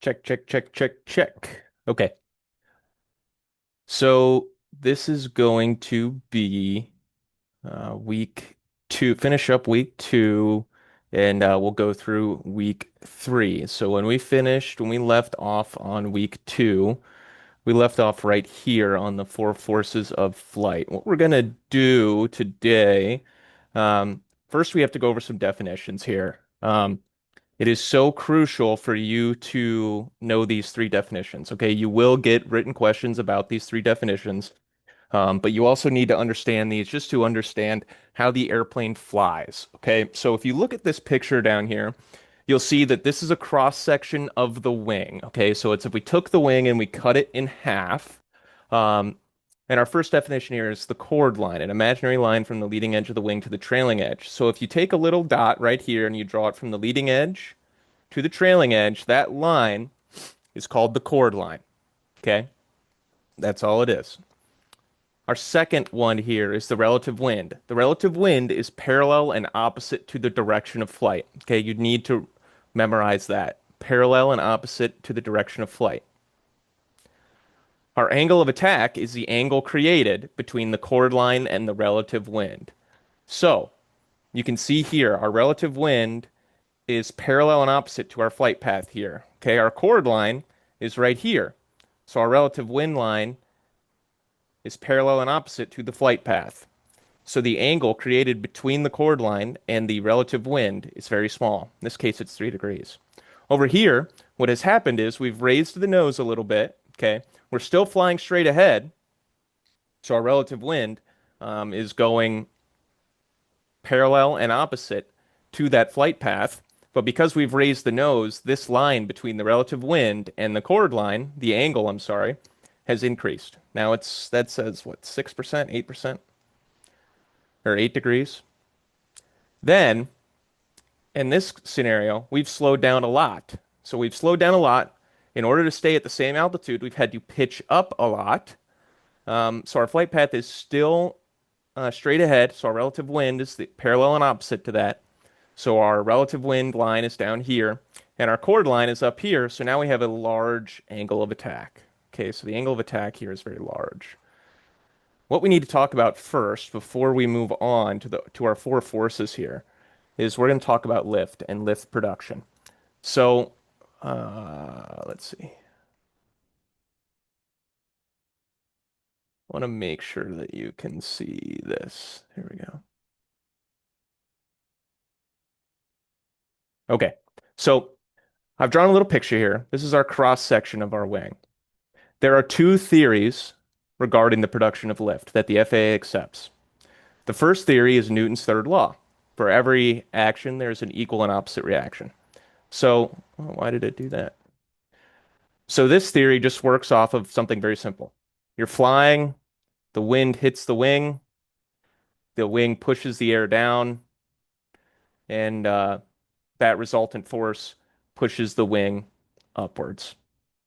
Check, check, check, check, check. Okay. So this is going to be week two, finish up week two, and we'll go through week three. So when we left off on week two, we left off right here on the four forces of flight. What we're going to do today, first we have to go over some definitions here. It is so crucial for you to know these three definitions. Okay, you will get written questions about these three definitions, but you also need to understand these just to understand how the airplane flies. Okay, so if you look at this picture down here, you'll see that this is a cross section of the wing. Okay, so it's if we took the wing and we cut it in half. Um, and our first definition here is the chord line, an imaginary line from the leading edge of the wing to the trailing edge. So if you take a little dot right here and you draw it from the leading edge to the trailing edge, that line is called the chord line. Okay? That's all it is. Our second one here is the relative wind. The relative wind is parallel and opposite to the direction of flight. Okay, you need to memorize that. Parallel and opposite to the direction of flight. Our angle of attack is the angle created between the chord line and the relative wind. So, you can see here our relative wind is parallel and opposite to our flight path here. Okay, our chord line is right here. So our relative wind line is parallel and opposite to the flight path. So the angle created between the chord line and the relative wind is very small. In this case, it's 3 degrees. Over here, what has happened is we've raised the nose a little bit. Okay, we're still flying straight ahead. So our relative wind is going parallel and opposite to that flight path. But because we've raised the nose, this line between the relative wind and the chord line, the angle, I'm sorry, has increased. Now that says what, 6%, 8%, or 8 degrees. Then, in this scenario, we've slowed down a lot. So we've slowed down a lot. In order to stay at the same altitude, we've had to pitch up a lot. So our flight path is still straight ahead. So our relative wind is the parallel and opposite to that. So our relative wind line is down here, and our chord line is up here. So now we have a large angle of attack. Okay, so the angle of attack here is very large. What we need to talk about first, before we move on to our four forces here, is we're going to talk about lift and lift production. So let's see. I want to make sure that you can see this. Here we go. Okay, so I've drawn a little picture here. This is our cross section of our wing. There are two theories regarding the production of lift that the FAA accepts. The first theory is Newton's third law. For every action, there's an equal and opposite reaction. So, why did it do that? So, this theory just works off of something very simple. You're flying, the wind hits the wing pushes the air down, and that resultant force pushes the wing upwards.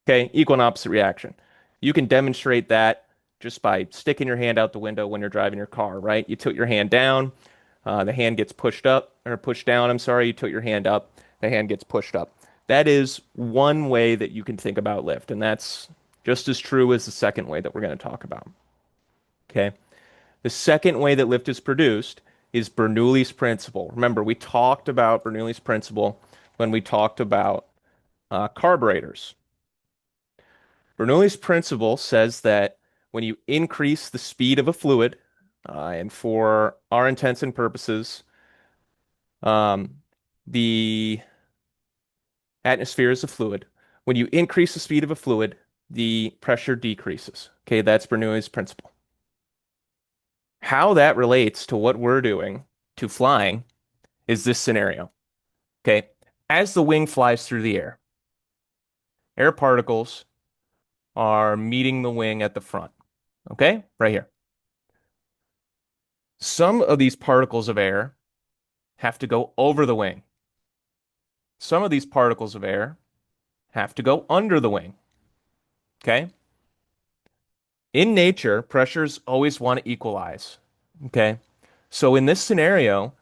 Okay, equal and opposite reaction. You can demonstrate that just by sticking your hand out the window when you're driving your car, right? You tilt your hand down, the hand gets pushed up, or pushed down, I'm sorry. You tilt your hand up, the hand gets pushed up. That is one way that you can think about lift, and that's just as true as the second way that we're going to talk about. Okay. The second way that lift is produced is Bernoulli's principle. Remember, we talked about Bernoulli's principle when we talked about carburetors. Bernoulli's principle says that when you increase the speed of a fluid, and for our intents and purposes, um, the atmosphere is a fluid. When you increase the speed of a fluid, the pressure decreases. Okay, that's Bernoulli's principle. How that relates to what we're doing to flying is this scenario. Okay, as the wing flies through the air particles are meeting the wing at the front. Okay, right here. Some of these particles of air have to go over the wing. Some of these particles of air have to go under the wing. Okay? In nature, pressures always want to equalize. Okay? So in this scenario,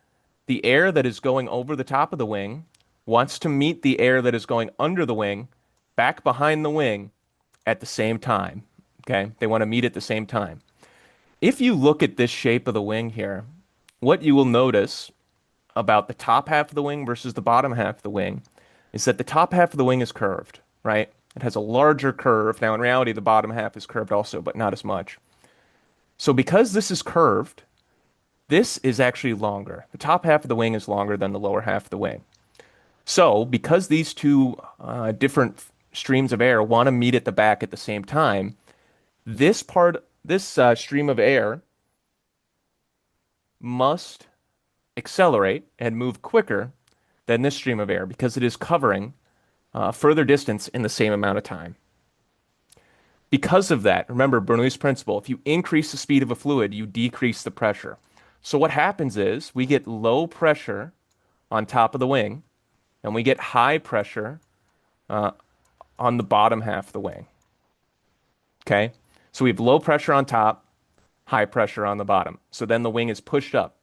the air that is going over the top of the wing wants to meet the air that is going under the wing back behind the wing at the same time. Okay, they want to meet at the same time. If you look at this shape of the wing here, what you will notice about the top half of the wing versus the bottom half of the wing is that the top half of the wing is curved, right? It has a larger curve. Now, in reality, the bottom half is curved also, but not as much. So, because this is curved, this is actually longer. The top half of the wing is longer than the lower half of the wing. So, because these two different streams of air want to meet at the back at the same time, this stream of air must accelerate and move quicker than this stream of air because it is covering further distance in the same amount of time. Because of that, remember Bernoulli's principle, if you increase the speed of a fluid, you decrease the pressure. So what happens is we get low pressure on top of the wing and we get high pressure uh, on the bottom half of the wing. Okay? So we have low pressure on top, high pressure on the bottom. So then the wing is pushed up,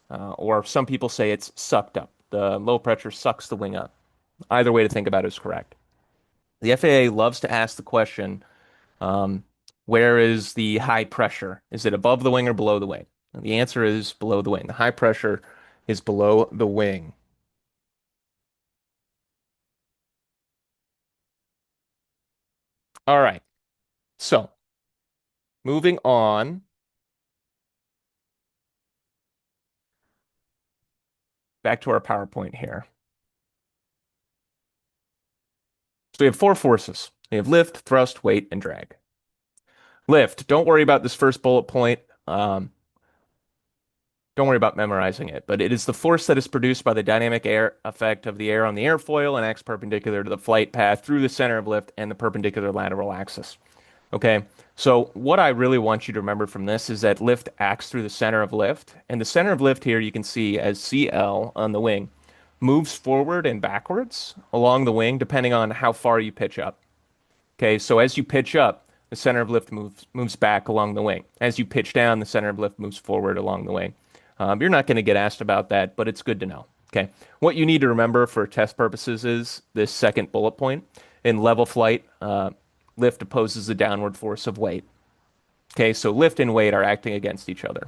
or some people say it's sucked up. The low pressure sucks the wing up. Either way to think about it is correct. The FAA loves to ask the question, um, where is the high pressure? Is it above the wing or below the wing? And the answer is below the wing. The high pressure is below the wing. All right. So moving on back to our PowerPoint here. So we have four forces. We have lift, thrust, weight, and drag. Lift. Don't worry about this first bullet point. Don't worry about memorizing it, but it is the force that is produced by the dynamic air effect of the air on the airfoil and acts perpendicular to the flight path through the center of lift and the perpendicular lateral axis. Okay, so what I really want you to remember from this is that lift acts through the center of lift, and the center of lift here you can see as CL on the wing moves forward and backwards along the wing depending on how far you pitch up. Okay, so as you pitch up, the center of lift moves back along the wing. As you pitch down, the center of lift moves forward along the wing. You're not going to get asked about that, but it's good to know. Okay, what you need to remember for test purposes is this second bullet point. In level flight, lift opposes the downward force of weight. Okay, so lift and weight are acting against each other.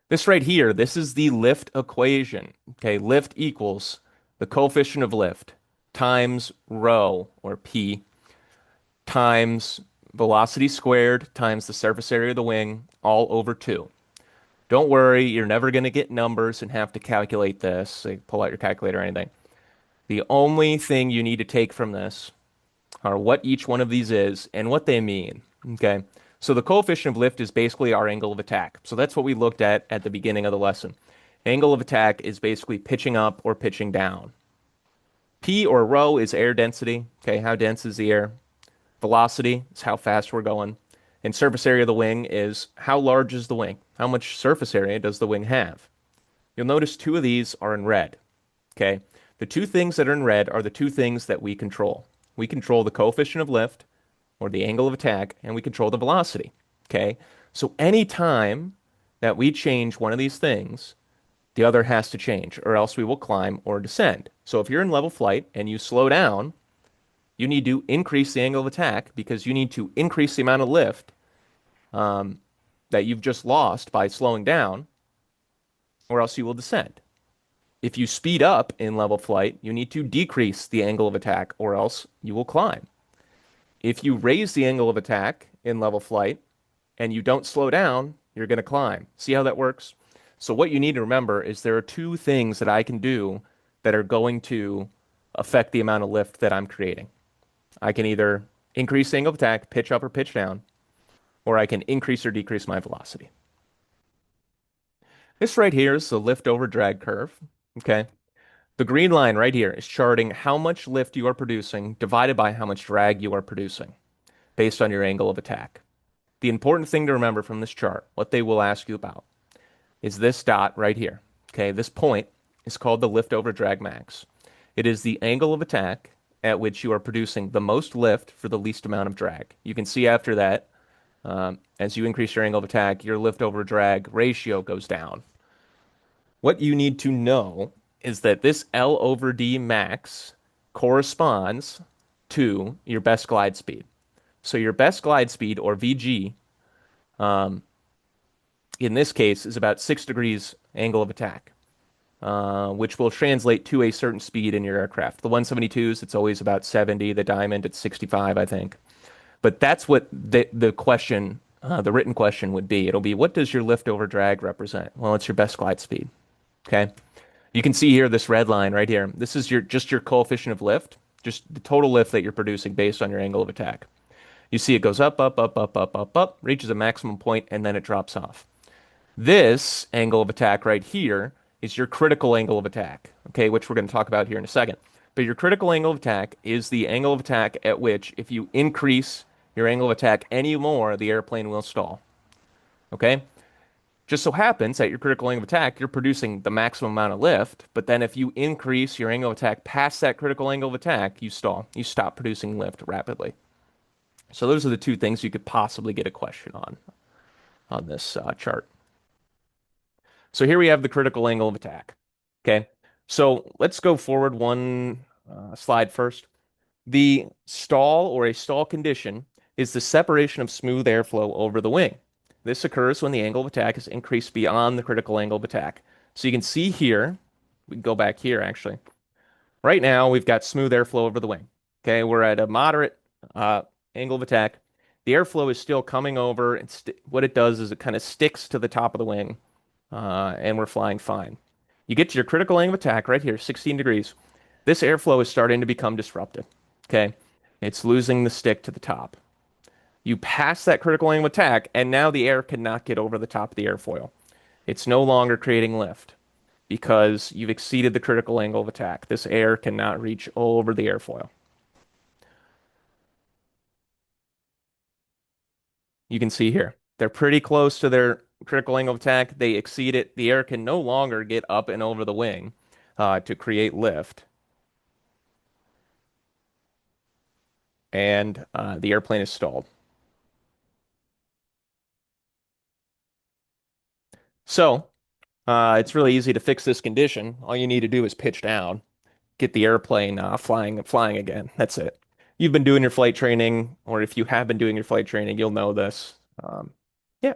This right here, this is the lift equation. Okay, lift equals the coefficient of lift times rho, or P, times velocity squared times the surface area of the wing, all over 2. Don't worry, you're never going to get numbers and have to calculate this. Like pull out your calculator or anything. The only thing you need to take from this are what each one of these is and what they mean. Okay. So the coefficient of lift is basically our angle of attack. So that's what we looked at the beginning of the lesson. Angle of attack is basically pitching up or pitching down. P or rho is air density. Okay, how dense is the air? Velocity is how fast we're going. And surface area of the wing is how large is the wing? How much surface area does the wing have? You'll notice two of these are in red. Okay, the two things that are in red are the two things that we control. We control the coefficient of lift, or the angle of attack, and we control the velocity. Okay, so anytime that we change one of these things, the other has to change, or else we will climb or descend. So if you're in level flight and you slow down, you need to increase the angle of attack because you need to increase the amount of lift that you've just lost by slowing down, or else you will descend. If you speed up in level flight, you need to decrease the angle of attack, or else you will climb. If you raise the angle of attack in level flight and you don't slow down, you're going to climb. See how that works? So, what you need to remember is there are two things that I can do that are going to affect the amount of lift that I'm creating. I can either increase the angle of attack, pitch up or pitch down, or I can increase or decrease my velocity. This right here is the lift over drag curve. Okay. The green line right here is charting how much lift you are producing divided by how much drag you are producing based on your angle of attack. The important thing to remember from this chart, what they will ask you about, is this dot right here. Okay, this point is called the lift over drag max. It is the angle of attack at which you are producing the most lift for the least amount of drag. You can see after that, as you increase your angle of attack, your lift over drag ratio goes down. What you need to know is that this L over D max corresponds to your best glide speed. So your best glide speed, or VG, um, in this case, is about 6 degrees angle of attack, which will translate to a certain speed in your aircraft. The 172s, it's always about 70. The Diamond, it's 65, I think. But that's what the question, the written question would be. It'll be, what does your lift over drag represent? Well, it's your best glide speed. Okay. You can see here this red line right here. This is your just your coefficient of lift, just the total lift that you're producing based on your angle of attack. You see it goes up, up, up, up, up, up, up, reaches a maximum point, and then it drops off. This angle of attack right here is your critical angle of attack, okay, which we're going to talk about here in a second. But your critical angle of attack is the angle of attack at which, if you increase your angle of attack any more, the airplane will stall. Okay? Just so happens that your critical angle of attack, you're producing the maximum amount of lift, but then if you increase your angle of attack past that critical angle of attack, you stall. You stop producing lift rapidly. So those are the two things you could possibly get a question on this chart. So here we have the critical angle of attack. Okay. So let's go forward one slide first. The stall, or a stall condition, is the separation of smooth airflow over the wing. This occurs when the angle of attack is increased beyond the critical angle of attack. So you can see here, we can go back here actually. Right now, we've got smooth airflow over the wing. Okay, we're at a moderate angle of attack. The airflow is still coming over, and what it does is it kind of sticks to the top of the wing, and we're flying fine. You get to your critical angle of attack right here, 16 degrees. This airflow is starting to become disrupted. Okay, it's losing the stick to the top. You pass that critical angle of attack, and now the air cannot get over the top of the airfoil. It's no longer creating lift because you've exceeded the critical angle of attack. This air cannot reach over the airfoil. You can see here, they're pretty close to their critical angle of attack. They exceed it. The air can no longer get up and over the wing to create lift. And the airplane is stalled. So it's really easy to fix this condition. All you need to do is pitch down, get the airplane flying again. That's it. You've been doing your flight training, or if you have been doing your flight training, you'll know this. Yeah.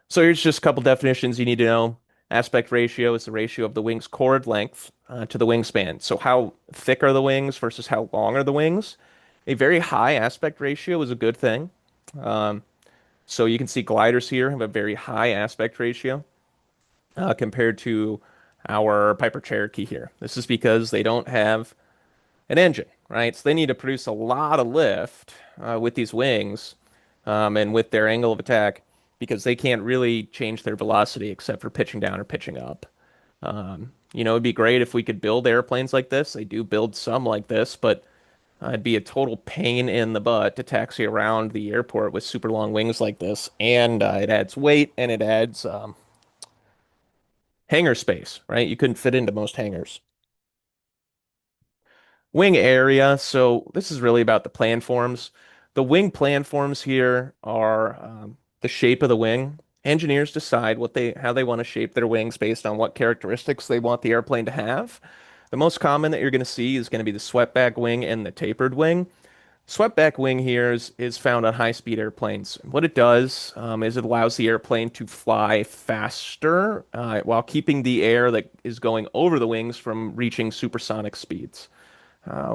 So here's just a couple definitions you need to know. Aspect ratio is the ratio of the wing's chord length to the wingspan. So how thick are the wings versus how long are the wings? A very high aspect ratio is a good thing. Um, so you can see gliders here have a very high aspect ratio compared to our Piper Cherokee here. This is because they don't have an engine, right? So they need to produce a lot of lift with these wings and with their angle of attack because they can't really change their velocity except for pitching down or pitching up. It'd be great if we could build airplanes like this. They do build some like this, but it'd be a total pain in the butt to taxi around the airport with super long wings like this. And it adds weight and it adds hangar space, right? You couldn't fit into most hangars. Wing area. So this is really about the planforms. The wing planforms here are the shape of the wing. Engineers decide how they want to shape their wings based on what characteristics they want the airplane to have. The most common that you're going to see is going to be the swept-back wing and the tapered wing. Swept-back wing here is found on high-speed airplanes. What it does is it allows the airplane to fly faster while keeping the air that is going over the wings from reaching supersonic speeds.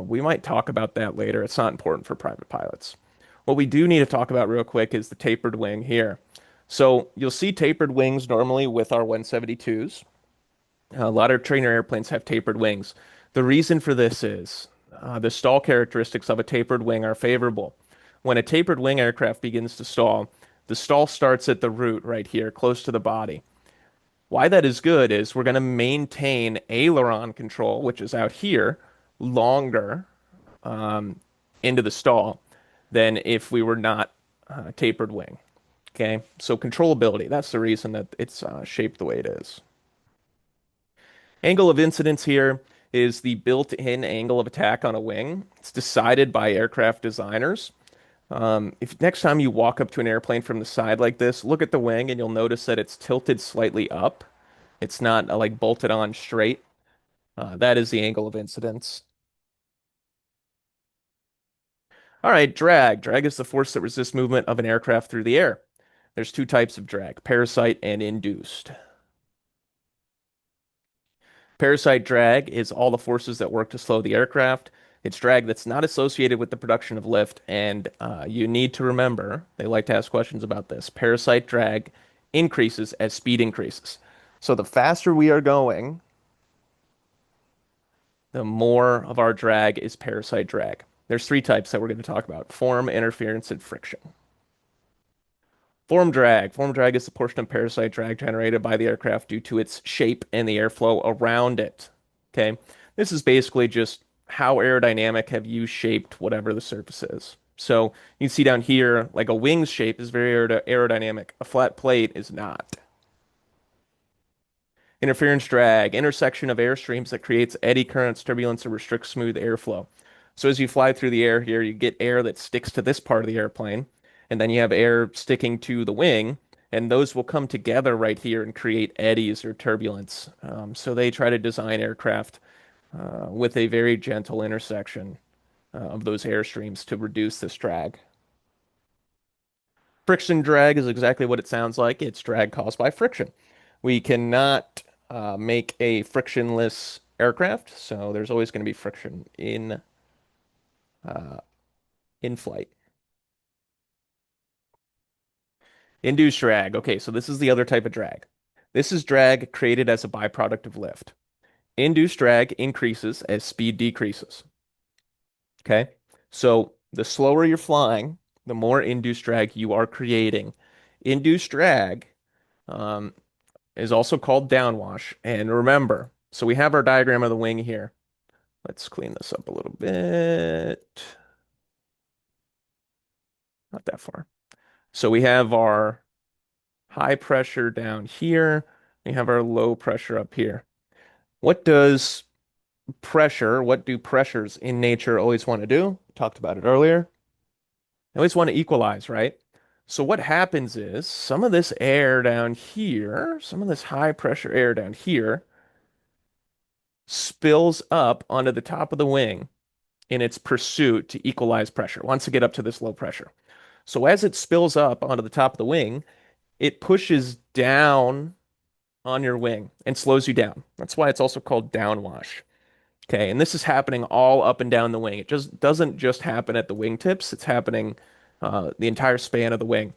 We might talk about that later. It's not important for private pilots. What we do need to talk about real quick is the tapered wing here. So you'll see tapered wings normally with our 172s. A lot of trainer airplanes have tapered wings. The reason for this is the stall characteristics of a tapered wing are favorable. When a tapered wing aircraft begins to stall, the stall starts at the root right here, close to the body. Why that is good is we're going to maintain aileron control, which is out here, longer um, into the stall than if we were not tapered wing. Okay, so controllability, that's the reason that it's shaped the way it is. Angle of incidence here is the built-in angle of attack on a wing. It's decided by aircraft designers. If next time you walk up to an airplane from the side like this, look at the wing and you'll notice that it's tilted slightly up. It's not like bolted on straight. That is the angle of incidence. All right, drag. Drag is the force that resists movement of an aircraft through the air. There's two types of drag, parasite and induced. Parasite drag is all the forces that work to slow the aircraft. It's drag that's not associated with the production of lift, and you need to remember, they like to ask questions about this. Parasite drag increases as speed increases. So the faster we are going, the more of our drag is parasite drag. There's three types that we're going to talk about: form, interference, and friction. Form drag. Form drag is the portion of parasite drag generated by the aircraft due to its shape and the airflow around it. Okay. This is basically just how aerodynamic have you shaped whatever the surface is. So you can see down here, like a wing's shape is very aerodynamic. A flat plate is not. Interference drag, intersection of airstreams that creates eddy currents, turbulence, or restricts smooth airflow. So as you fly through the air here, you get air that sticks to this part of the airplane, and then you have air sticking to the wing, and those will come together right here and create eddies or turbulence. So they try to design aircraft with a very gentle intersection of those airstreams to reduce this drag. Friction drag is exactly what it sounds like. It's drag caused by friction. We cannot make a frictionless aircraft, so there's always going to be friction uh, in flight. Induced drag. Okay, so this is the other type of drag. This is drag created as a byproduct of lift. Induced drag increases as speed decreases. Okay, so the slower you're flying, the more induced drag you are creating. Induced drag um, is also called downwash. And remember, so we have our diagram of the wing here. Let's clean this up a little bit. Not that far. So we have our high pressure down here. We have our low pressure up here. What does what do pressures in nature always want to do? Talked about it earlier. They always want to equalize, right? So what happens is some of this air down here, some of this high pressure air down here spills up onto the top of the wing in its pursuit to equalize pressure, wants to get up to this low pressure. So as it spills up onto the top of the wing, it pushes down on your wing and slows you down. That's why it's also called downwash. Okay, and this is happening all up and down the wing. It just doesn't just happen at the wingtips, it's happening the entire span of the wing.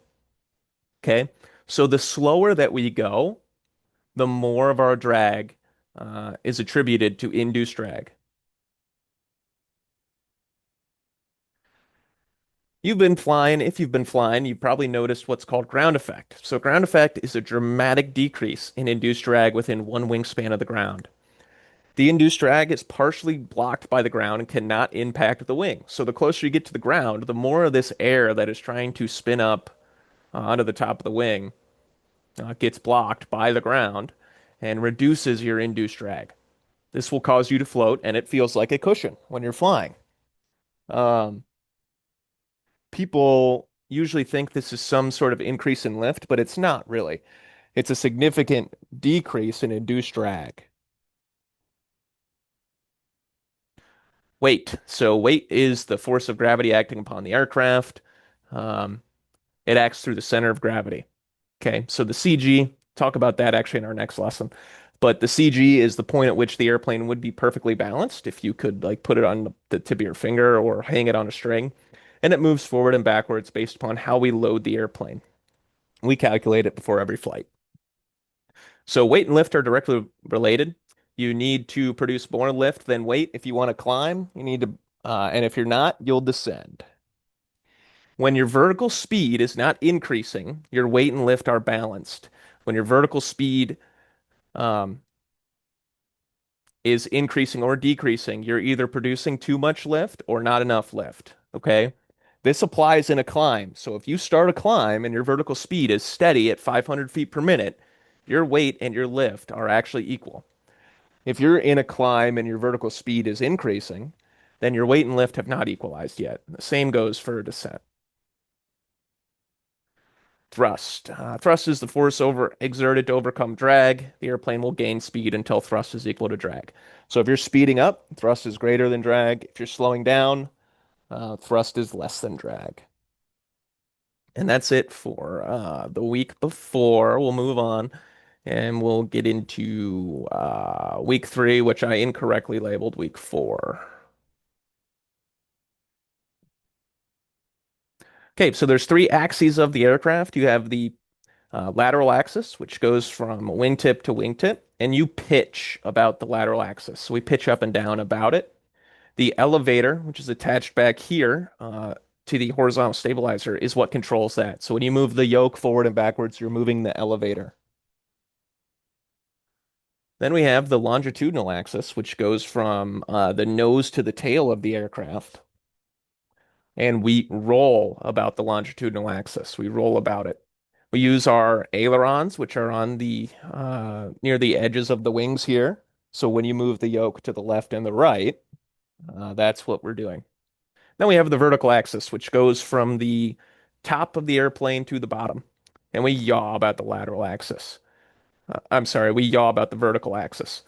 Okay, so the slower that we go, the more of our drag is attributed to induced drag. If you've been flying, you've probably noticed what's called ground effect. So ground effect is a dramatic decrease in induced drag within one wingspan of the ground. The induced drag is partially blocked by the ground and cannot impact the wing. So the closer you get to the ground, the more of this air that is trying to spin up onto the top of the wing gets blocked by the ground and reduces your induced drag. This will cause you to float, and it feels like a cushion when you're flying. Um, People usually think this is some sort of increase in lift, but it's not really. It's a significant decrease in induced drag. Weight. So weight is the force of gravity acting upon the aircraft. Um, it acts through the center of gravity. Okay, so the CG, talk about that actually in our next lesson. But the CG is the point at which the airplane would be perfectly balanced if you could like put it on the tip of your finger or hang it on a string. And it moves forward and backwards based upon how we load the airplane. We calculate it before every flight. So weight and lift are directly related. You need to produce more lift than weight if you want to climb. And if you're not, you'll descend. When your vertical speed is not increasing, your weight and lift are balanced. When your vertical speed um, is increasing or decreasing, you're either producing too much lift or not enough lift. Okay. This applies in a climb. So if you start a climb and your vertical speed is steady at 500 feet per minute, your weight and your lift are actually equal. If you're in a climb and your vertical speed is increasing, then your weight and lift have not equalized yet. The same goes for a descent. Thrust. Thrust is the force exerted to overcome drag. The airplane will gain speed until thrust is equal to drag. So if you're speeding up, thrust is greater than drag. If you're slowing down, Thrust is less than drag. And that's it for the week before. We'll move on and we'll get into week 3, which I incorrectly labeled week 4. Okay, so there's three axes of the aircraft. You have the lateral axis, which goes from wingtip to wingtip, and you pitch about the lateral axis. So we pitch up and down about it. The elevator, which is attached back here to the horizontal stabilizer, is what controls that. So when you move the yoke forward and backwards, you're moving the elevator. Then we have the longitudinal axis, which goes from the nose to the tail of the aircraft. And we roll about the longitudinal axis. We roll about it. We use our ailerons, which are on the near the edges of the wings here. So when you move the yoke to the left and the right, that's what we're doing. Then we have the vertical axis, which goes from the top of the airplane to the bottom. And we yaw about the lateral axis. I'm sorry, we yaw about the vertical axis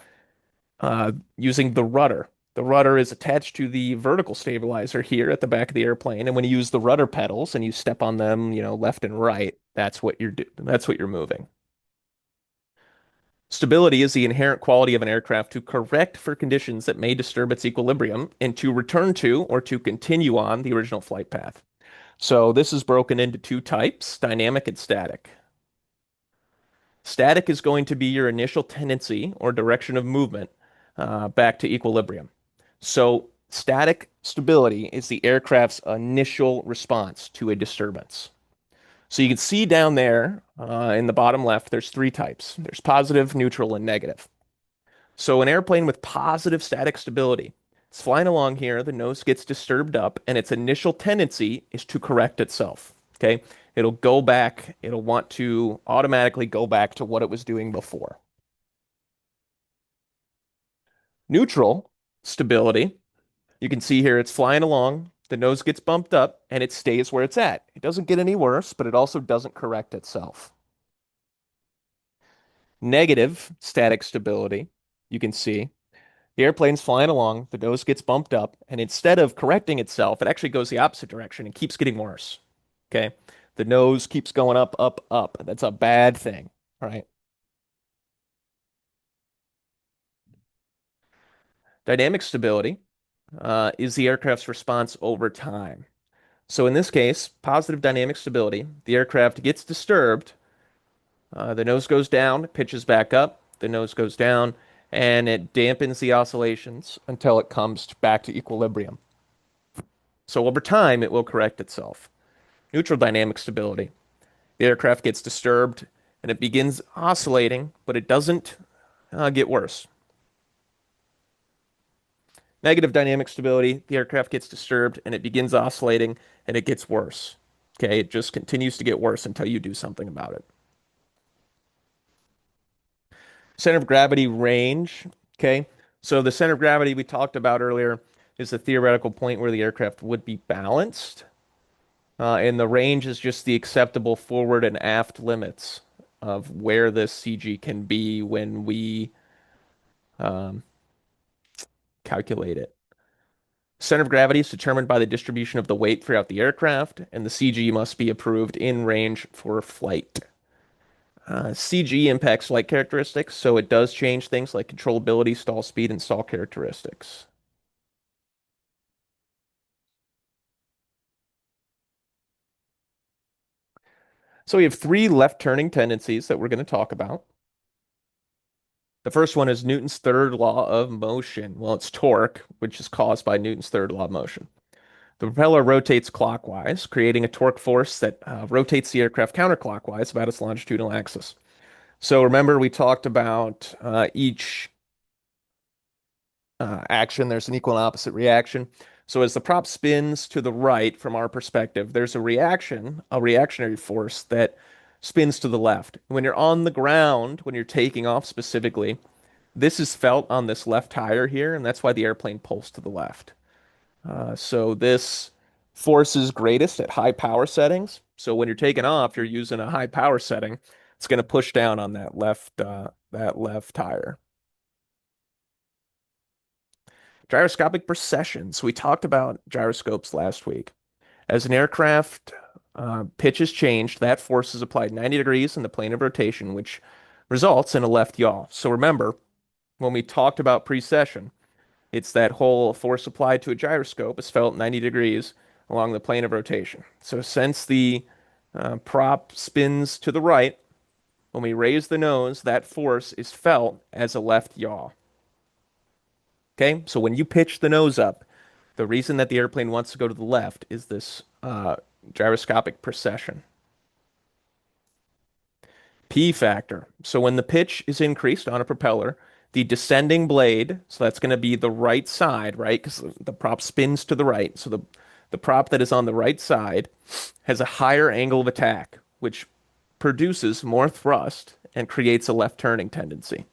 using the rudder. The rudder is attached to the vertical stabilizer here at the back of the airplane, and when you use the rudder pedals and you step on them, left and right, that's what you're moving. Stability is the inherent quality of an aircraft to correct for conditions that may disturb its equilibrium and to return to or to continue on the original flight path. So this is broken into two types, dynamic and static. Static is going to be your initial tendency or direction of movement back to equilibrium. So static stability is the aircraft's initial response to a disturbance. So you can see down there in the bottom left, there's three types. There's positive, neutral, and negative. So an airplane with positive static stability, it's flying along here, the nose gets disturbed up, and its initial tendency is to correct itself. Okay? It'll go back, it'll want to automatically go back to what it was doing before. Neutral stability, you can see here it's flying along, the nose gets bumped up, and it stays where it's at. It doesn't get any worse, but it also doesn't correct itself. Negative static stability, you can see the airplane's flying along, the nose gets bumped up, and instead of correcting itself, it actually goes the opposite direction and keeps getting worse. Okay? The nose keeps going up, up, up. That's a bad thing, right? Dynamic stability is the aircraft's response over time. So in this case, positive dynamic stability, the aircraft gets disturbed, the nose goes down, pitches back up, the nose goes down, and it dampens the oscillations until it comes back to equilibrium. So over time, it will correct itself. Neutral dynamic stability. The aircraft gets disturbed and it begins oscillating, but it doesn't get worse. Negative dynamic stability. The aircraft gets disturbed and it begins oscillating and it gets worse. Okay, it just continues to get worse until you do something about it. Center of gravity range. Okay, so the center of gravity we talked about earlier is the theoretical point where the aircraft would be balanced. And the range is just the acceptable forward and aft limits of where this CG can be when we um, calculate it. Center of gravity is determined by the distribution of the weight throughout the aircraft, and the CG must be approved in range for flight. CG impacts flight characteristics, so it does change things like controllability, stall speed, and stall characteristics. So we have three left turning tendencies that we're going to talk about. The first one is Newton's third law of motion. Well, it's torque, which is caused by Newton's third law of motion. The propeller rotates clockwise, creating a torque force that rotates the aircraft counterclockwise about its longitudinal axis. So remember, we talked about each action, there's an equal and opposite reaction. So as the prop spins to the right from our perspective, there's a reaction, a reactionary force that spins to the left. When you're on the ground, when you're taking off specifically, this is felt on this left tire here, and that's why the airplane pulls to the left. So this force is greatest at high power settings. So when you're taking off, you're using a high power setting. It's going to push down on that left tire. Gyroscopic precession. So we talked about gyroscopes last week. As an aircraft pitch is changed, that force is applied 90 degrees in the plane of rotation, which results in a left yaw. So remember, when we talked about precession, it's that whole force applied to a gyroscope is felt 90 degrees along the plane of rotation. So since the prop spins to the right, when we raise the nose, that force is felt as a left yaw. Okay, so when you pitch the nose up, the reason that the airplane wants to go to the left is this gyroscopic precession. P factor. So when the pitch is increased on a propeller, the descending blade, so that's going to be the right side, right? Because the prop spins to the right. So the prop that is on the right side has a higher angle of attack, which produces more thrust and creates a left turning tendency.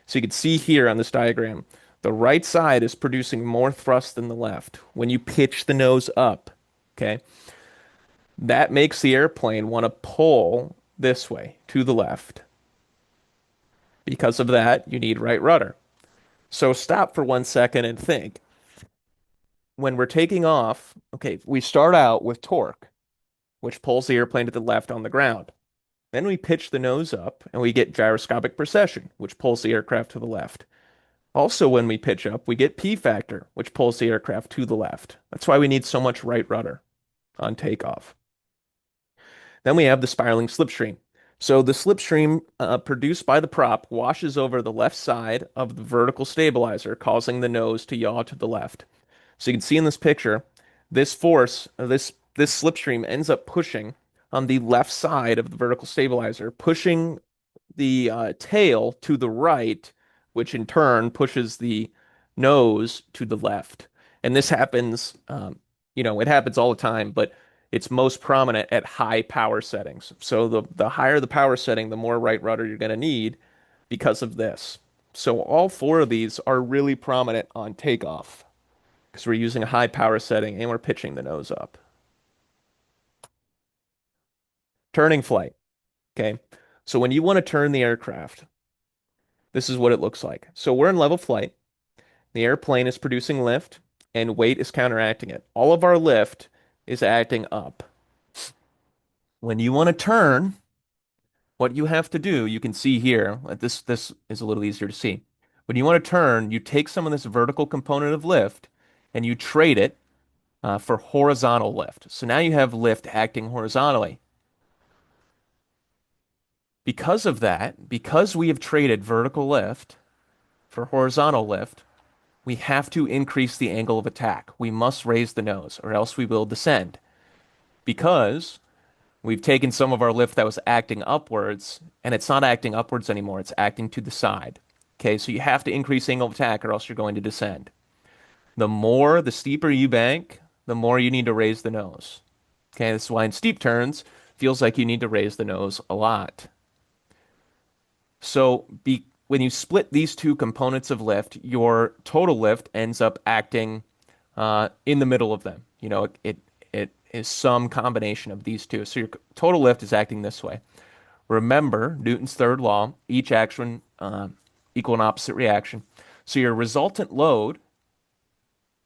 So you can see here on this diagram, the right side is producing more thrust than the left. When you pitch the nose up, okay, that makes the airplane want to pull this way to the left. Because of that, you need right rudder. So stop for 1 second and think. When we're taking off, okay, we start out with torque, which pulls the airplane to the left on the ground. Then we pitch the nose up and we get gyroscopic precession, which pulls the aircraft to the left. Also, when we pitch up, we get P factor, which pulls the aircraft to the left. That's why we need so much right rudder on takeoff. Then we have the spiraling slipstream. So the slipstream produced by the prop washes over the left side of the vertical stabilizer, causing the nose to yaw to the left. So you can see in this picture, this force, this slipstream ends up pushing on the left side of the vertical stabilizer, pushing the tail to the right, which in turn pushes the nose to the left. And this happens, it happens all the time, but it's most prominent at high power settings. So the higher the power setting, the more right rudder you're going to need because of this. So all four of these are really prominent on takeoff because we're using a high power setting and we're pitching the nose up. Turning flight. Okay. So when you want to turn the aircraft, this is what it looks like. So we're in level flight. The airplane is producing lift and weight is counteracting it. All of our lift is acting up. When you want to turn, what you have to do, you can see here, this is a little easier to see. When you want to turn, you take some of this vertical component of lift and you trade it for horizontal lift. So now you have lift acting horizontally. Because of that, because we have traded vertical lift for horizontal lift, we have to increase the angle of attack. We must raise the nose, or else we will descend. Because we've taken some of our lift that was acting upwards, and it's not acting upwards anymore, it's acting to the side. Okay, so you have to increase angle of attack, or else you're going to descend. The steeper you bank, the more you need to raise the nose. Okay, this is why in steep turns, feels like you need to raise the nose a lot. When you split these two components of lift, your total lift ends up acting in the middle of them. It is some combination of these two. So your total lift is acting this way. Remember Newton's third law: each action equal and opposite reaction. So your resultant load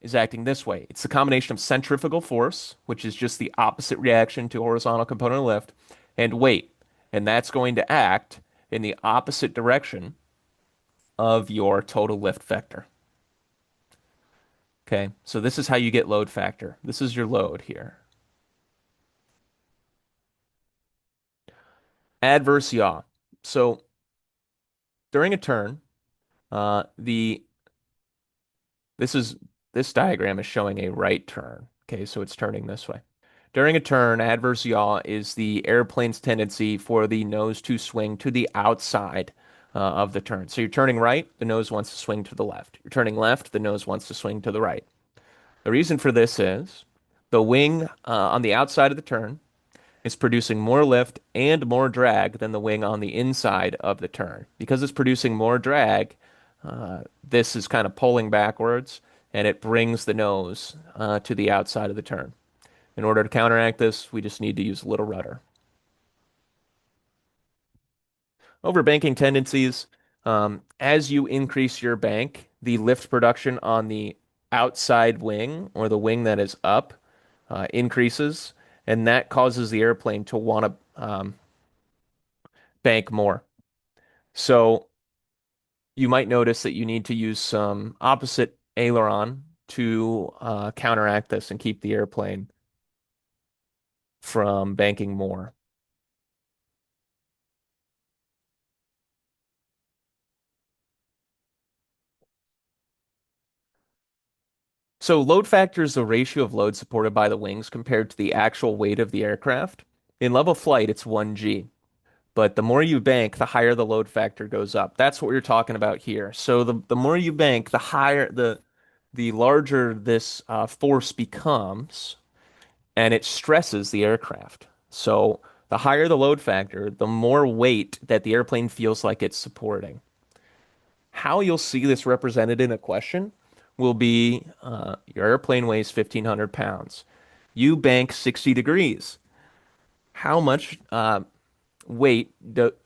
is acting this way. It's the combination of centrifugal force, which is just the opposite reaction to horizontal component of lift, and weight, and that's going to act in the opposite direction of your total lift vector. Okay, so this is how you get load factor. This is your load here. Adverse yaw. So during a turn, the this is this diagram is showing a right turn. Okay, so it's turning this way. During a turn, adverse yaw is the airplane's tendency for the nose to swing to the outside of the turn. So you're turning right, the nose wants to swing to the left. You're turning left, the nose wants to swing to the right. The reason for this is the wing on the outside of the turn is producing more lift and more drag than the wing on the inside of the turn. Because it's producing more drag, this is kind of pulling backwards and it brings the nose to the outside of the turn. In order to counteract this, we just need to use a little rudder. Overbanking tendencies. As you increase your bank, the lift production on the outside wing or the wing that is up increases, and that causes the airplane to want to bank more. So you might notice that you need to use some opposite aileron to counteract this and keep the airplane from banking more. So load factor is the ratio of load supported by the wings compared to the actual weight of the aircraft. In level flight, it's 1G. But the more you bank, the higher the load factor goes up. That's what we're talking about here. So the more you bank, the larger this force becomes, and it stresses the aircraft. So the higher the load factor, the more weight that the airplane feels like it's supporting. How you'll see this represented in a question will be your airplane weighs 1,500 pounds. You bank 60 degrees. How much weight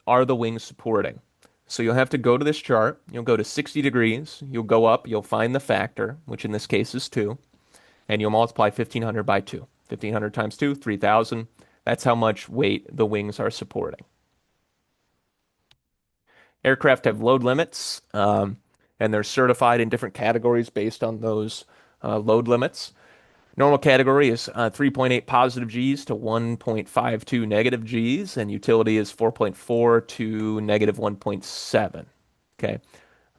are the wings supporting? So you'll have to go to this chart. You'll go to 60 degrees. You'll go up. You'll find the factor, which in this case is 2, and you'll multiply 1,500 by 2. 1,500 times 2, 3,000. That's how much weight the wings are supporting. Aircraft have load limits, and they're certified in different categories based on those load limits. Normal category is 3.8 positive Gs to 1.52 negative Gs, and utility is 4.4 to negative 1.7. Okay.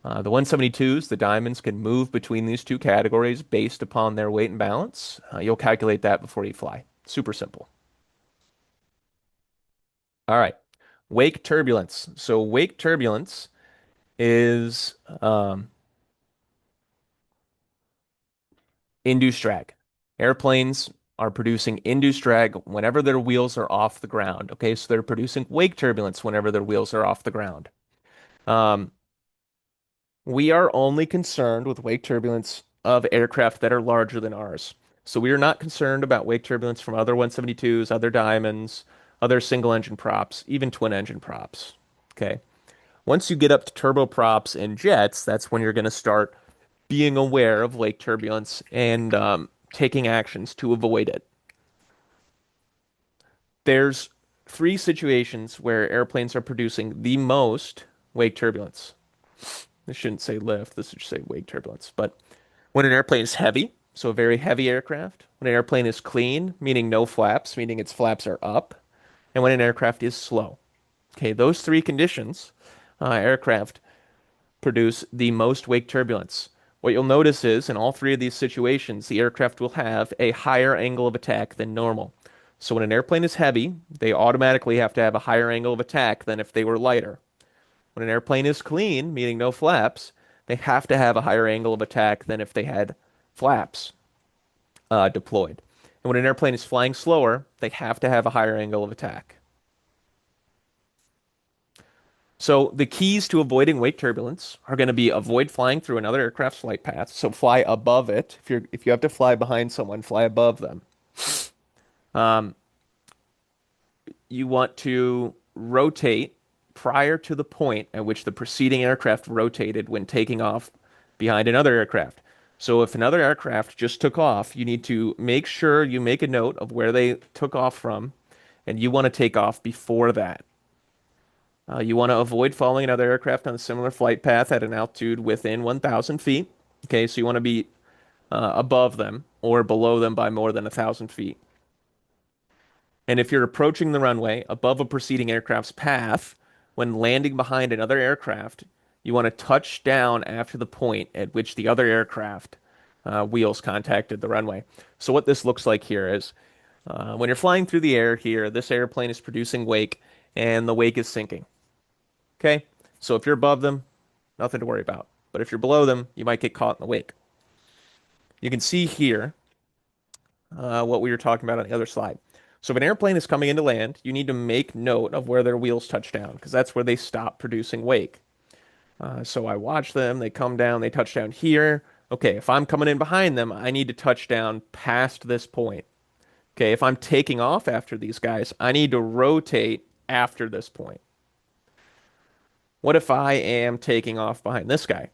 The 172s, the diamonds, can move between these two categories based upon their weight and balance. You'll calculate that before you fly. Super simple. All right. Wake turbulence. So wake turbulence is induced drag. Airplanes are producing induced drag whenever their wheels are off the ground. Okay, so they're producing wake turbulence whenever their wheels are off the ground. Um, we are only concerned with wake turbulence of aircraft that are larger than ours. So we are not concerned about wake turbulence from other 172s, other diamonds, other single engine props, even twin engine props. Okay. Once you get up to turboprops and jets, that's when you're going to start being aware of wake turbulence and taking actions to avoid it. There's three situations where airplanes are producing the most wake turbulence. This shouldn't say lift, this should say wake turbulence. But when an airplane is heavy, so a very heavy aircraft, when an airplane is clean, meaning no flaps, meaning its flaps are up, and when an aircraft is slow. Okay, those three conditions, aircraft produce the most wake turbulence. What you'll notice is in all three of these situations, the aircraft will have a higher angle of attack than normal. So when an airplane is heavy, they automatically have to have a higher angle of attack than if they were lighter. When an airplane is clean, meaning no flaps, they have to have a higher angle of attack than if they had flaps deployed. And when an airplane is flying slower, they have to have a higher angle of attack. So the keys to avoiding wake turbulence are going to be avoid flying through another aircraft's flight path. So fly above it. If you have to fly behind someone, fly above them. Um, you want to rotate prior to the point at which the preceding aircraft rotated when taking off behind another aircraft. So if another aircraft just took off, you need to make sure you make a note of where they took off from, and you want to take off before that. You want to avoid following another aircraft on a similar flight path at an altitude within 1,000 feet. Okay, so you want to be above them or below them by more than 1,000 feet. And if you're approaching the runway above a preceding aircraft's path, when landing behind another aircraft, you want to touch down after the point at which the other aircraft wheels contacted the runway. So what this looks like here is when you're flying through the air here, this airplane is producing wake and the wake is sinking. Okay? So if you're above them, nothing to worry about. But if you're below them, you might get caught in the wake. You can see here what we were talking about on the other slide. So if an airplane is coming into land, you need to make note of where their wheels touch down because that's where they stop producing wake. So I watch them, they come down, they touch down here. Okay, if I'm coming in behind them, I need to touch down past this point. Okay, if I'm taking off after these guys, I need to rotate after this point. What if I am taking off behind this guy?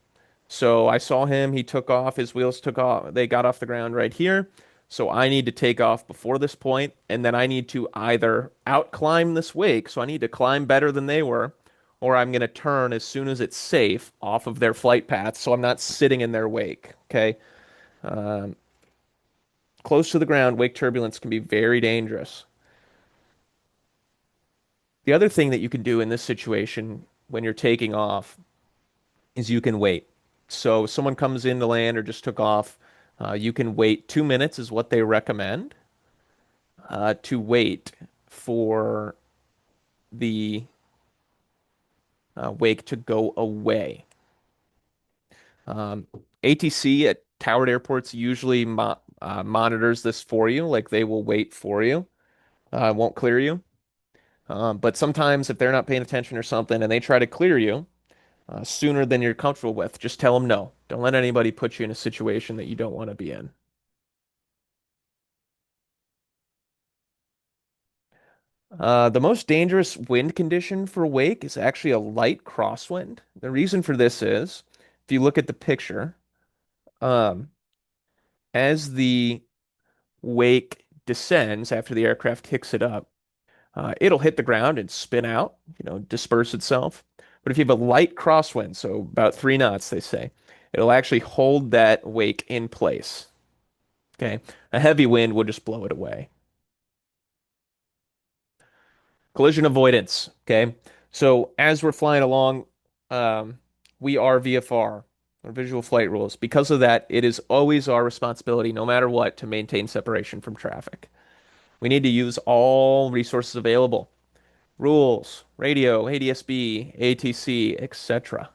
So I saw him, he took off, his wheels took off, they got off the ground right here. So I need to take off before this point, and then I need to either out climb this wake, so I need to climb better than they were, or I'm going to turn as soon as it's safe off of their flight path, so I'm not sitting in their wake. Okay. Um, Close to the ground, wake turbulence can be very dangerous. The other thing that you can do in this situation when you're taking off is you can wait. So if someone comes in to land or just took off, you can wait 2 minutes is what they recommend to wait for the wake to go away. Um, ATC at towered airports usually monitors this for you, like they will wait for you, won't clear you. But sometimes if they're not paying attention or something and they try to clear you sooner than you're comfortable with, just tell them no. Don't let anybody put you in a situation that you don't want to be in. The most dangerous wind condition for wake is actually a light crosswind. The reason for this is, if you look at the picture, um, as the wake descends after the aircraft kicks it up, it'll hit the ground and spin out, disperse itself. But if you have a light crosswind, so about 3 knots, they say, it'll actually hold that wake in place. Okay. A heavy wind will just blow it away. Collision avoidance. Okay. So as we're flying along, um, we are VFR, or visual flight rules. Because of that, it is always our responsibility, no matter what, to maintain separation from traffic. We need to use all resources available. Rules, radio, ADSB, ATC, etc.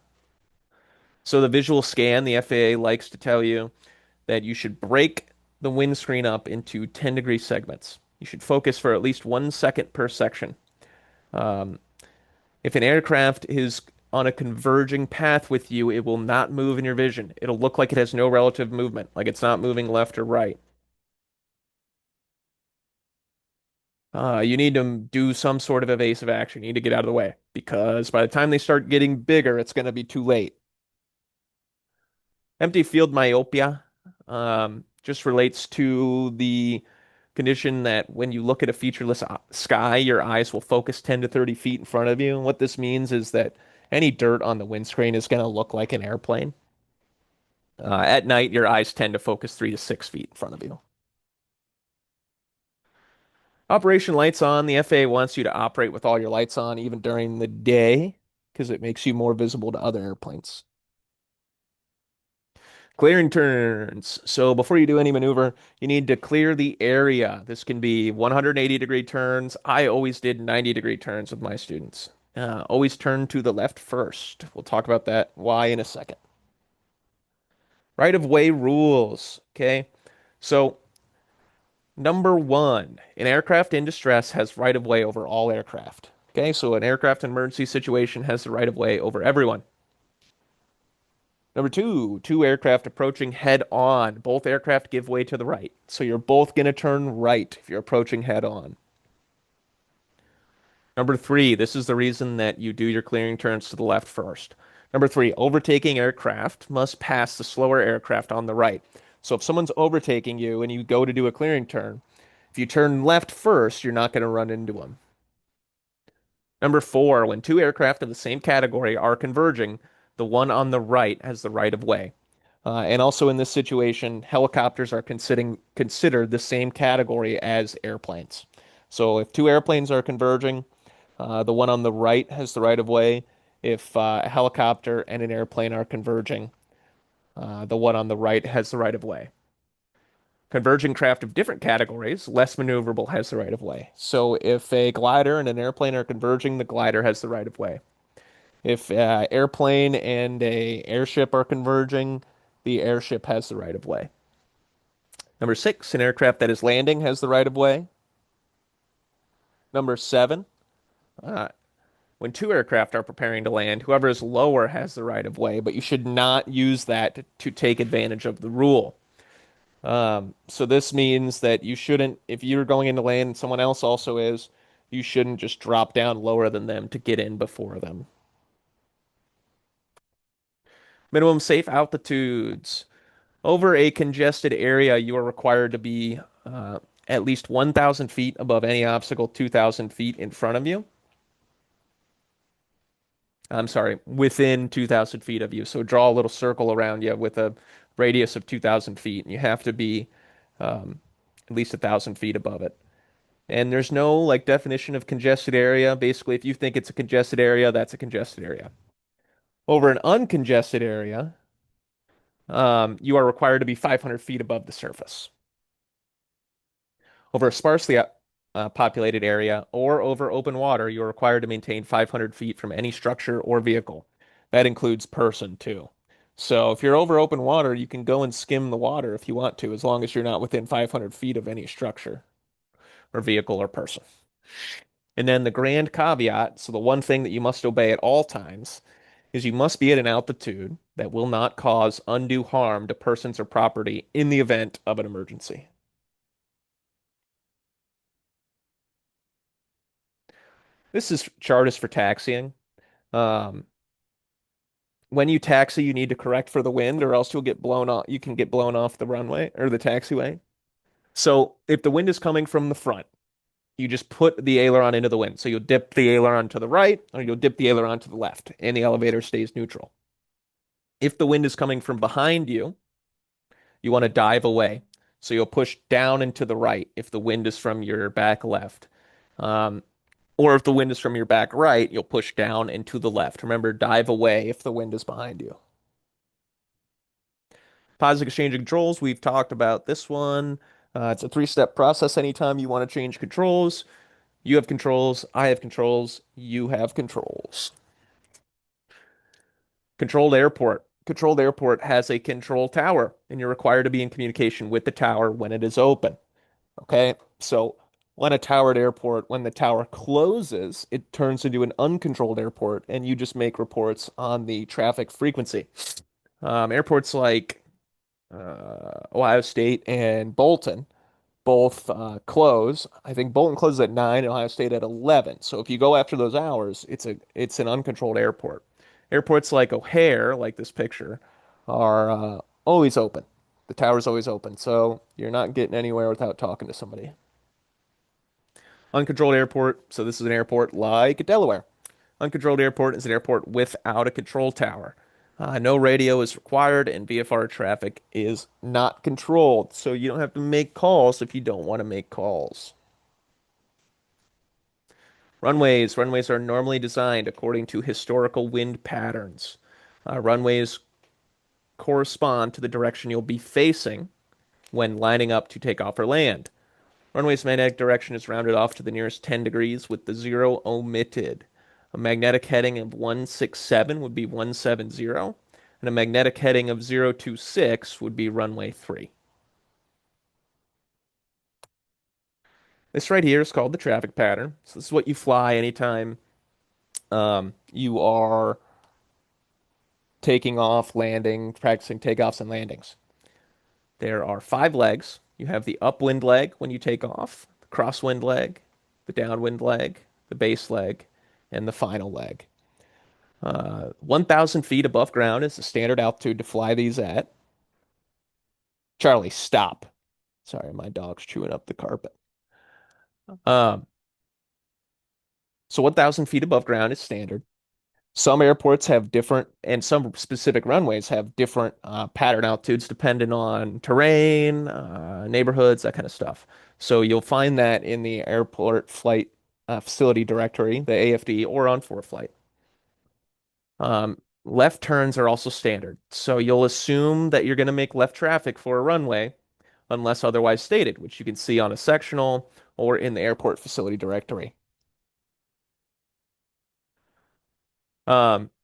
So the visual scan, the FAA likes to tell you that you should break the windscreen up into 10-degree segments. You should focus for at least 1 second per section. Um, if an aircraft is on a converging path with you, it will not move in your vision. It'll look like it has no relative movement, like it's not moving left or right. You need to do some sort of evasive action. You need to get out of the way because by the time they start getting bigger, it's going to be too late. Empty field myopia just relates to the condition that when you look at a featureless sky, your eyes will focus 10 to 30 feet in front of you. And what this means is that any dirt on the windscreen is going to look like an airplane. At night, your eyes tend to focus 3 to 6 feet in front of you. Operation lights on. The FAA wants you to operate with all your lights on, even during the day, because it makes you more visible to other airplanes. Clearing turns. So before you do any maneuver, you need to clear the area. This can be 180-degree turns. I always did 90-degree turns with my students. Always turn to the left first. We'll talk about that why in a second. Right of way rules. Okay. So number one, an aircraft in distress has right of way over all aircraft. Okay. So an aircraft in emergency situation has the right of way over everyone. Number two, two aircraft approaching head on. Both aircraft give way to the right. So you're both going to turn right if you're approaching head on. Number three, this is the reason that you do your clearing turns to the left first. Number three, overtaking aircraft must pass the slower aircraft on the right. So if someone's overtaking you and you go to do a clearing turn, if you turn left first, you're not going to run into them. Number four, when two aircraft of the same category are converging, the one on the right has the right of way. And also in this situation, helicopters are considered the same category as airplanes. So if two airplanes are converging, the one on the right has the right of way. If a helicopter and an airplane are converging, the one on the right has the right of way. Converging craft of different categories, less maneuverable, has the right of way. So if a glider and an airplane are converging, the glider has the right of way. If airplane and a airship are converging, the airship has the right of way. Number six, an aircraft that is landing has the right of way. Number seven, uh, when two aircraft are preparing to land, whoever is lower has the right of way, but you should not use that to take advantage of the rule. So this means that you shouldn't, if you're going into land and someone else also is, you shouldn't just drop down lower than them to get in before them. Minimum safe altitudes. Over a congested area, you are required to be at least 1,000 feet above any obstacle 2,000 feet in front of you. I'm sorry, within 2,000 feet of you. So draw a little circle around you with a radius of 2,000 feet, and you have to be um, at least 1,000 feet above it. And there's no like definition of congested area. Basically, if you think it's a congested area, that's a congested area. Over an uncongested area, you are required to be 500 feet above the surface. Over a sparsely populated area or over open water, you are required to maintain 500 feet from any structure or vehicle. That includes person too. So if you're over open water, you can go and skim the water if you want to, as long as you're not within 500 feet of any structure or vehicle or person. And then the grand caveat, so the one thing that you must obey at all times, is you must be at an altitude that will not cause undue harm to persons or property in the event of an emergency. This is chart is for taxiing. Um, when you taxi, you need to correct for the wind, or else you'll get blown off. You can get blown off the runway or the taxiway. So if the wind is coming from the front, you just put the aileron into the wind. So you'll dip the aileron to the right, or you'll dip the aileron to the left, and the elevator stays neutral. If the wind is coming from behind you, you want to dive away. So you'll push down and to the right if the wind is from your back left. Um, or if the wind is from your back right, you'll push down and to the left. Remember, dive away if the wind is behind you. Positive exchange of controls, we've talked about this one. It's a three-step process anytime you want to change controls. You have controls, I have controls, you have controls. Controlled airport. Controlled airport has a control tower, and you're required to be in communication with the tower when it is open. Okay, so when a towered airport, when the tower closes, it turns into an uncontrolled airport, and you just make reports on the traffic frequency. Airports like Ohio State and Bolton both close. I think Bolton closes at 9 and Ohio State at 11. So if you go after those hours, it's an uncontrolled airport. Airports like O'Hare, like this picture, are always open. The tower's always open, so you're not getting anywhere without talking to somebody. Uncontrolled airport. So this is an airport like Delaware. Uncontrolled airport is an airport without a control tower. No radio is required, and VFR traffic is not controlled. So you don't have to make calls if you don't want to make calls. Runways. Runways are normally designed according to historical wind patterns. Runways correspond to the direction you'll be facing when lining up to take off or land. Runway's magnetic direction is rounded off to the nearest 10 degrees with the zero omitted. A magnetic heading of 167 would be 170, and a magnetic heading of 026 would be runway 3. This right here is called the traffic pattern. So this is what you fly anytime you are taking off, landing, practicing takeoffs and landings. There are 5 legs. You have the upwind leg when you take off, the crosswind leg, the downwind leg, the base leg, and the final leg. 1,000 feet above ground is the standard altitude to fly these at. Charlie, stop. Sorry, my dog's chewing up the carpet. Um, so 1,000 feet above ground is standard. Some airports have different, and some specific runways have different pattern altitudes depending on terrain, neighborhoods, that kind of stuff. So you'll find that in the airport flight facility directory, the AFD, or on ForeFlight. Left turns are also standard. So you'll assume that you're going to make left traffic for a runway unless otherwise stated, which you can see on a sectional or in the airport facility directory.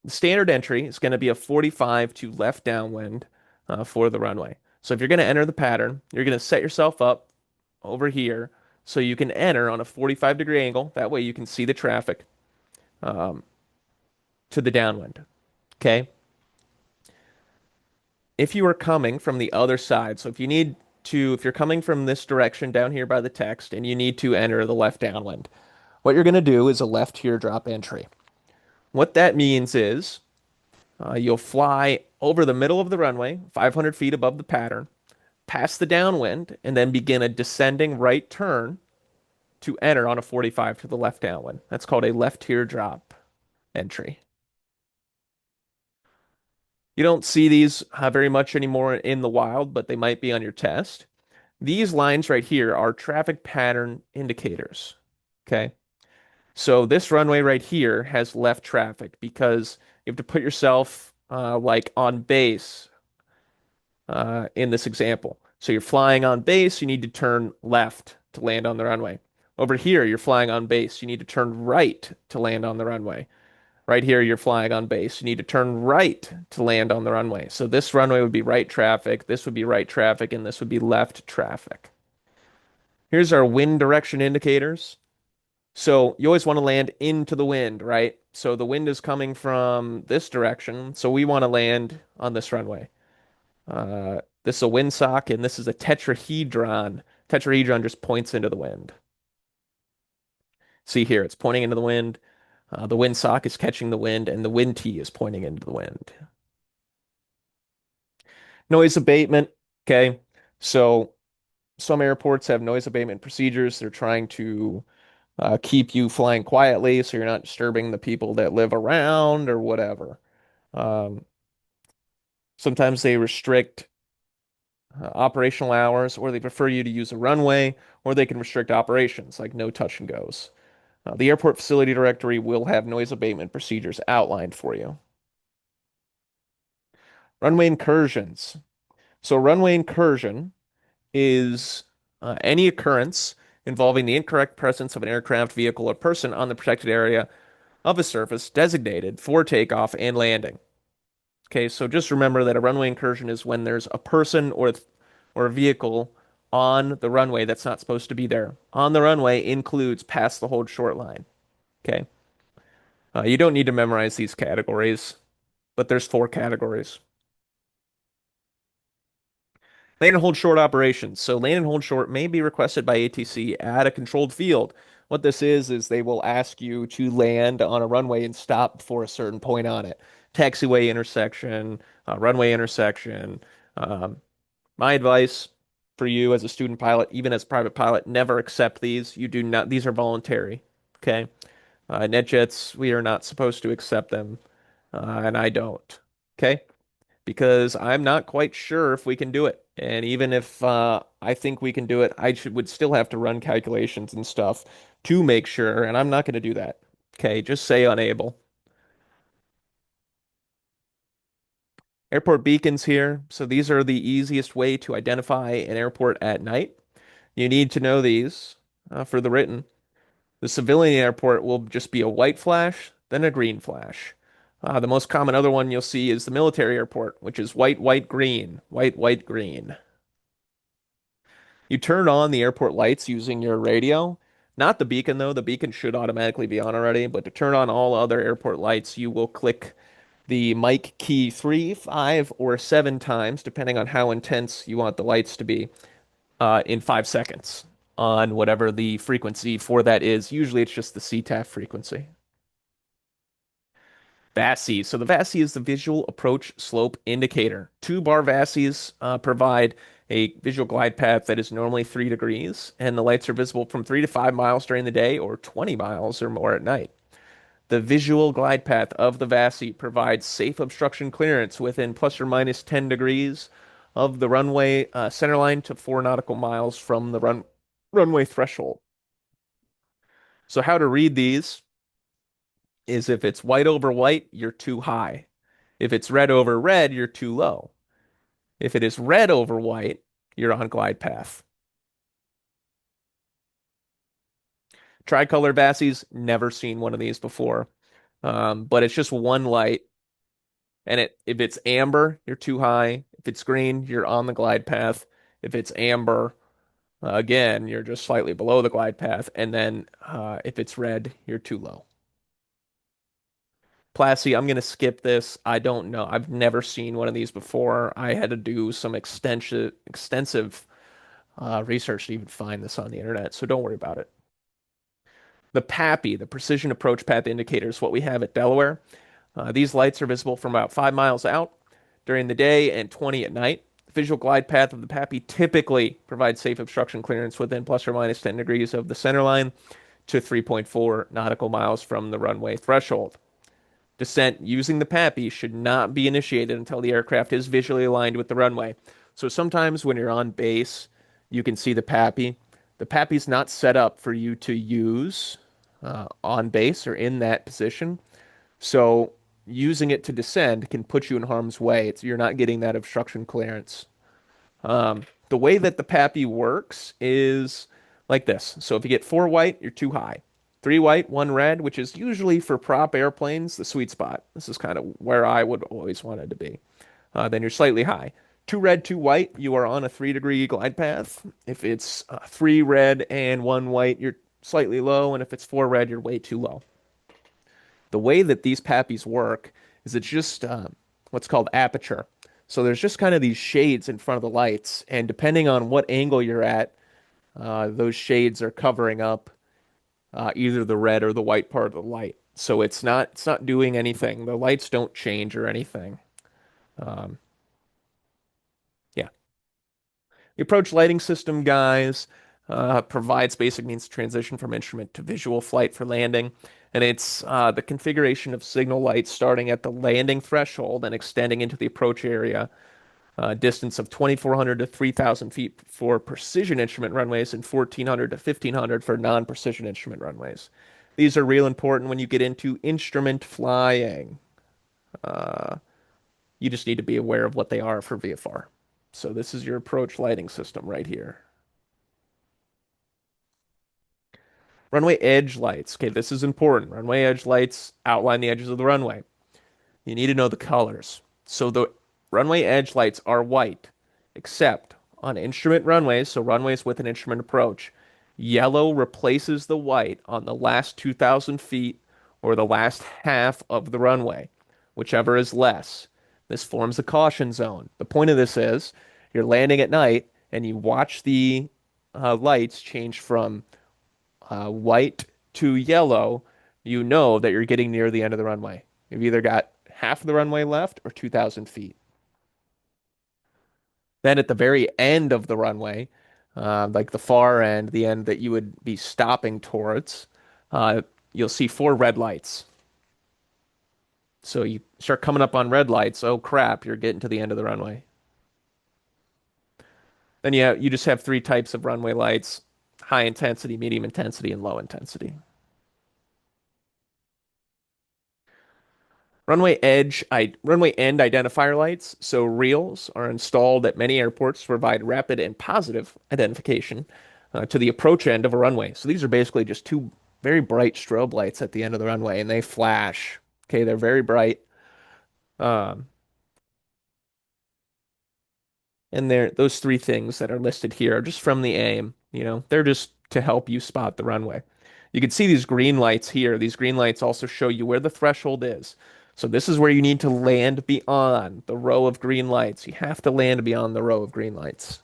Standard entry is going to be a 45 to left downwind for the runway. So if you're going to enter the pattern, you're going to set yourself up over here so you can enter on a 45-degree angle. That way you can see the traffic um, to the downwind. Okay. If you are coming from the other side, so if you're coming from this direction down here by the text and you need to enter the left downwind, what you're going to do is a left teardrop entry. What that means is You'll fly over the middle of the runway, 500 feet above the pattern, past the downwind, and then begin a descending right turn to enter on a 45 to the left downwind. That's called a left teardrop entry. You don't see these very much anymore in the wild, but they might be on your test. These lines right here are traffic pattern indicators. Okay. So this runway right here has left traffic because you have to put yourself like on base in this example. So you're flying on base, you need to turn left to land on the runway. Over here, you're flying on base, you need to turn right to land on the runway. Right here, you're flying on base. You need to turn right to land on the runway. So this runway would be right traffic, this would be right traffic, and this would be left traffic. Here's our wind direction indicators. So you always want to land into the wind, right? So the wind is coming from this direction, so we want to land on this runway. This is a windsock, and this is a tetrahedron. Tetrahedron just points into the wind. See here, it's pointing into the wind. The windsock is catching the wind, and the wind tee is pointing into the wind. Noise abatement. Okay. So some airports have noise abatement procedures. They're trying to keep you flying quietly so you're not disturbing the people that live around or whatever. Um, Sometimes they restrict operational hours, or they prefer you to use a runway, or they can restrict operations like no touch and goes. The airport facility directory will have noise abatement procedures outlined for you. Runway incursions. So, runway incursion is any occurrence involving the incorrect presence of an aircraft, vehicle, or person on the protected area of a surface designated for takeoff and landing. Okay, so just remember that a runway incursion is when there's a person or a vehicle on the runway that's not supposed to be there. On the runway includes past the hold short line. Okay, you don't need to memorize these categories, but there's four categories. Land and hold short operations. So land and hold short may be requested by ATC at a controlled field. What this is they will ask you to land on a runway and stop for a certain point on it. Taxiway intersection, runway intersection. Um, my advice for you as a student pilot, even as a private pilot, never accept these. You do not, these are voluntary. Okay. NetJets, we are not supposed to accept them, and I don't. Okay, because I'm not quite sure if we can do it. And even if I think we can do it, would still have to run calculations and stuff to make sure, and I'm not going to do that. Okay, just say unable. Airport beacons here. So these are the easiest way to identify an airport at night. You need to know these for the written. The civilian airport will just be a white flash, then a green flash. The most common other one you'll see is the military airport, which is white, white, green, white, white, green. You turn on the airport lights using your radio. Not the beacon, though. The beacon should automatically be on already. But to turn on all other airport lights, you will click the mic key 3, 5, or 7 times, depending on how intense you want the lights to be, in 5 seconds on whatever the frequency for that is. Usually it's just the CTAF frequency. VASI. So the VASI is the visual approach slope indicator. Two bar VASIs provide a visual glide path that is normally 3 degrees, and the lights are visible from 3 to 5 miles during the day or 20 miles or more at night. The visual glide path of the VASI provides safe obstruction clearance within plus or minus 10 degrees of the runway center line to 4 nautical miles from the runway threshold. So how to read these is if it's white over white, you're too high. If it's red over red, you're too low. If it is red over white, you're on glide path. Tricolor Bassies, never seen one of these before. But it's just one light. And if it's amber, you're too high. If it's green, you're on the glide path. If it's amber, again, you're just slightly below the glide path. And then if it's red, you're too low. Plassey, I'm going to skip this. I don't know. I've never seen one of these before. I had to do some extensive research to even find this on the internet, so don't worry about it. The PAPI, the Precision Approach Path Indicator, is what we have at Delaware. These lights are visible from about 5 miles out during the day and 20 at night. The visual glide path of the PAPI typically provides safe obstruction clearance within plus or minus 10 degrees of the center line to 3.4 nautical miles from the runway threshold. Descent using the PAPI should not be initiated until the aircraft is visually aligned with the runway. So sometimes when you're on base, you can see the PAPI. The PAPI is not set up for you to use on base or in that position. So using it to descend can put you in harm's way. You're not getting that obstruction clearance. The way that the PAPI works is like this. So if you get 4 white, you're too high. 3 white, 1 red, which is usually for prop airplanes, the sweet spot. This is kind of where I would always want it to be. Then you're slightly high. 2 red, 2 white, you are on a 3-degree glide path. If it's 3 red and 1 white, you're slightly low. And if it's 4 red, you're way too low. The way that these PAPIs work is it's just what's called aperture. So there's just kind of these shades in front of the lights, and depending on what angle you're at, those shades are covering up either the red or the white part of the light. So it's not doing anything. The lights don't change or anything. Um, yeah. The approach lighting system, guys, provides basic means to transition from instrument to visual flight for landing. And it's the configuration of signal lights starting at the landing threshold and extending into the approach area, distance of 2,400 to 3,000 feet for precision instrument runways and 1,400 to 1,500 for non-precision instrument runways. These are real important when you get into instrument flying. Uh, you just need to be aware of what they are for VFR. So this is your approach lighting system right here. Runway edge lights. Okay, this is important. Runway edge lights outline the edges of the runway. You need to know the colors. So the runway edge lights are white, except on instrument runways, so runways with an instrument approach. Yellow replaces the white on the last 2,000 feet or the last half of the runway, whichever is less. This forms a caution zone. The point of this is you're landing at night and you watch the lights change from white to yellow. You know that you're getting near the end of the runway. You've either got half of the runway left or 2,000 feet. Then at the very end of the runway, like the far end, the end that you would be stopping towards, you'll see 4 red lights. So you start coming up on red lights. Oh crap, you're getting to the end of the runway. Then you just have 3 types of runway lights: high intensity, medium intensity, and low intensity. Runway end identifier lights, so reels, are installed at many airports to provide rapid and positive identification to the approach end of a runway. So these are basically just 2 very bright strobe lights at the end of the runway, and they flash. Okay, they're very bright. Um, and those 3 things that are listed here are just from the aim. They're just to help you spot the runway. You can see these green lights here. These green lights also show you where the threshold is. So this is where you need to land beyond the row of green lights. You have to land beyond the row of green lights.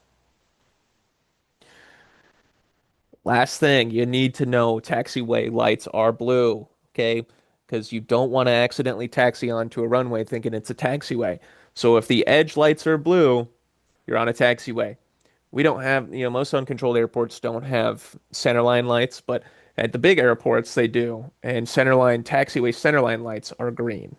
Last thing, you need to know taxiway lights are blue, okay? Because you don't want to accidentally taxi onto a runway thinking it's a taxiway. So if the edge lights are blue, you're on a taxiway. We don't have, most uncontrolled airports don't have centerline lights, but at the big airports they do. And taxiway centerline lights are green.